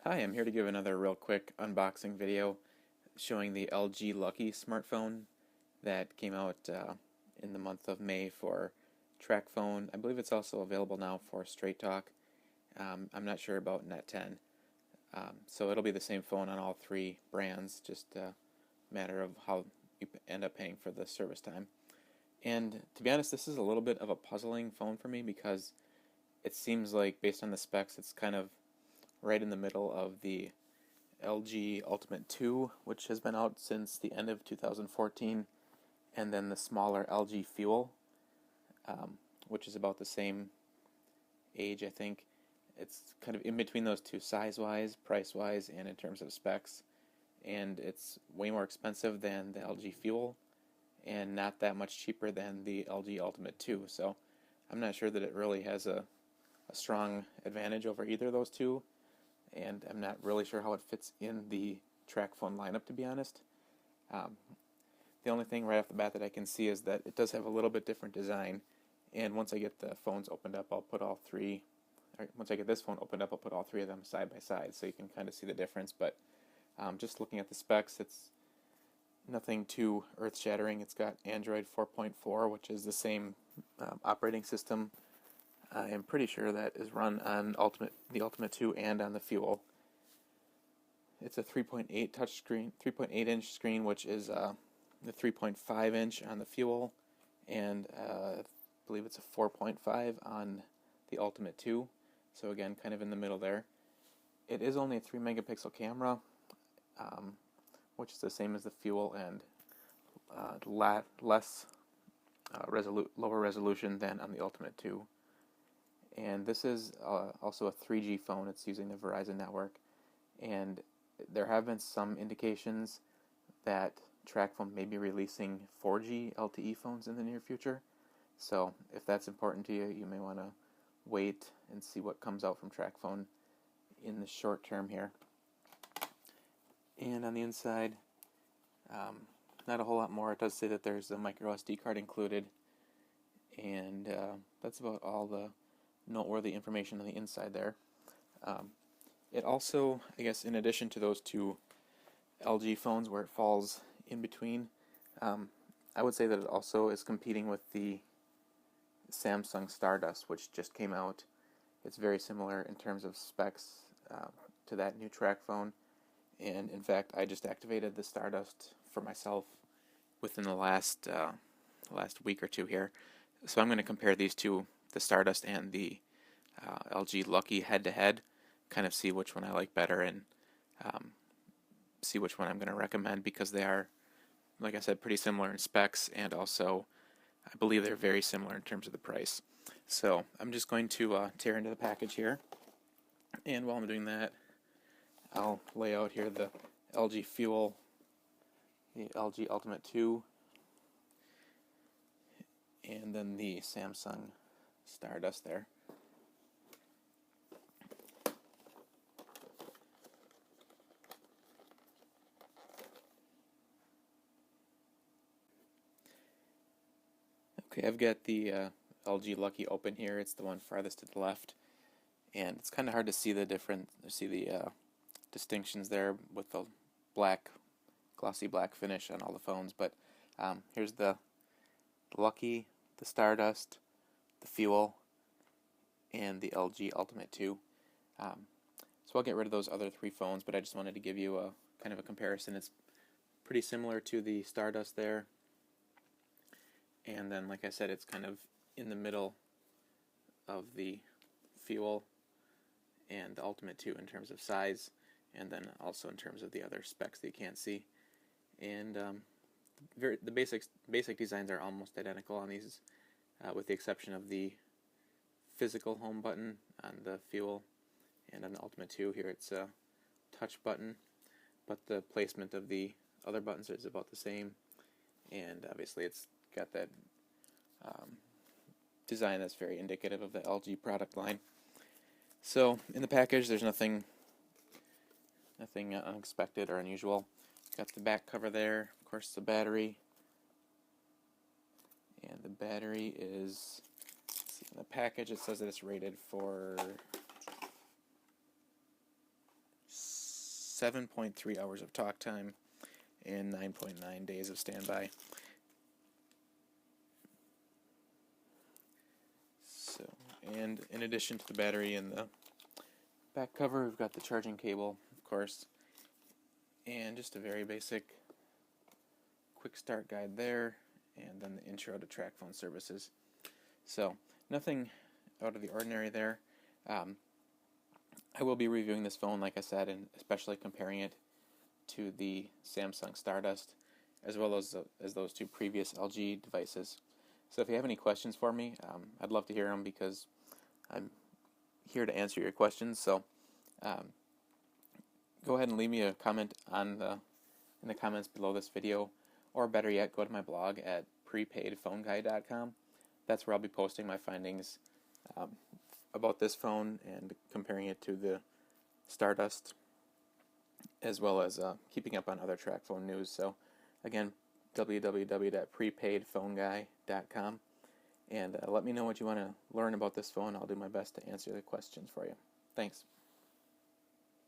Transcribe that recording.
Hi, I'm here to give another real quick unboxing video showing the LG Lucky smartphone that came out in the month of May for TracFone. I believe it's also available now for Straight Talk. I'm not sure about Net 10. So it'll be the same phone on all three brands, just a matter of how you end up paying for the service time. And to be honest, this is a little bit of a puzzling phone for me because it seems like, based on the specs, it's kind of right in the middle of the LG Ultimate 2, which has been out since the end of 2014, and then the smaller LG Fuel, which is about the same age, I think. It's kind of in between those two size-wise, price-wise, and in terms of specs. And it's way more expensive than the LG Fuel, and not that much cheaper than the LG Ultimate 2. So I'm not sure that it really has a strong advantage over either of those two, and I'm not really sure how it fits in the TracFone lineup, to be honest. Um, the only thing right off the bat that I can see is that it does have a little bit different design, and once I get the phones opened up, I'll put all three, or once I get this phone opened up, I'll put all three of them side by side so you can kind of see the difference. But just looking at the specs, it's nothing too earth-shattering. It's got Android 4.4, which is the same operating system. I am pretty sure that is run on the Ultimate 2 and on the Fuel. It's a 3.8 touch screen, 3.8 inch screen, which is the 3.5 inch on the Fuel, and I believe it's a 4.5 on the Ultimate 2. So again, kind of in the middle there. It is only a 3 megapixel camera, which is the same as the Fuel, and less lower resolution than on the Ultimate 2. And this is also a 3G phone. It's using the Verizon network, and there have been some indications that TracFone may be releasing 4G LTE phones in the near future. So if that's important to you, you may want to wait and see what comes out from TracFone in the short term here. And on the inside, not a whole lot more. It does say that there's a micro SD card included, and that's about all the noteworthy information on the inside there. It also, I guess, in addition to those two LG phones where it falls in between, I would say that it also is competing with the Samsung Stardust, which just came out. It's very similar in terms of specs to that new TracFone, and in fact, I just activated the Stardust for myself within the last week or two here. So I'm going to compare these two, the Stardust and the LG Lucky, head-to-head, kind of see which one I like better, and see which one I'm going to recommend, because they are, like I said, pretty similar in specs, and also I believe they're very similar in terms of the price. So I'm just going to tear into the package here, and while I'm doing that, I'll lay out here the LG Fuel, the LG Ultimate 2, and then the Samsung Stardust there. Okay, I've got the LG Lucky open here. It's the one farthest to the left, and it's kind of hard to see the distinctions there with the glossy black finish on all the phones. But here's the Lucky, the Stardust, the Fuel, and the LG Ultimate 2. So I'll get rid of those other three phones, but I just wanted to give you a kind of a comparison. It's pretty similar to the Stardust there, and then, like I said, it's kind of in the middle of the Fuel and the Ultimate 2 in terms of size, and then also in terms of the other specs that you can't see. And the basic designs are almost identical on these, with the exception of the physical home button on the Fuel, and on the Ultimate 2 here it's a touch button, but the placement of the other buttons is about the same, and obviously it's got that design that's very indicative of the LG product line. So in the package, there's nothing unexpected or unusual. Got the back cover there, of course, the battery, and the battery is, let's see, in the package it says that it's rated for 7.3 hours of talk time and 9.9 days of standby. So, and in addition to the battery and the back cover, we've got the charging cable, of course, and just a very basic quick start guide there, and then the intro to TracFone services. So, nothing out of the ordinary there. I will be reviewing this phone, like I said, and especially comparing it to the Samsung Stardust, as well as those two previous LG devices. So if you have any questions for me, I'd love to hear them, because I'm here to answer your questions. So go ahead and leave me a comment in the comments below this video, or better yet, go to my blog at prepaidphoneguy.com. That's where I'll be posting my findings about this phone and comparing it to the Stardust, as well as keeping up on other TracFone news. So again, www.prepaidphoneguy.com, and let me know what you want to learn about this phone. I'll do my best to answer the questions for you. Thanks.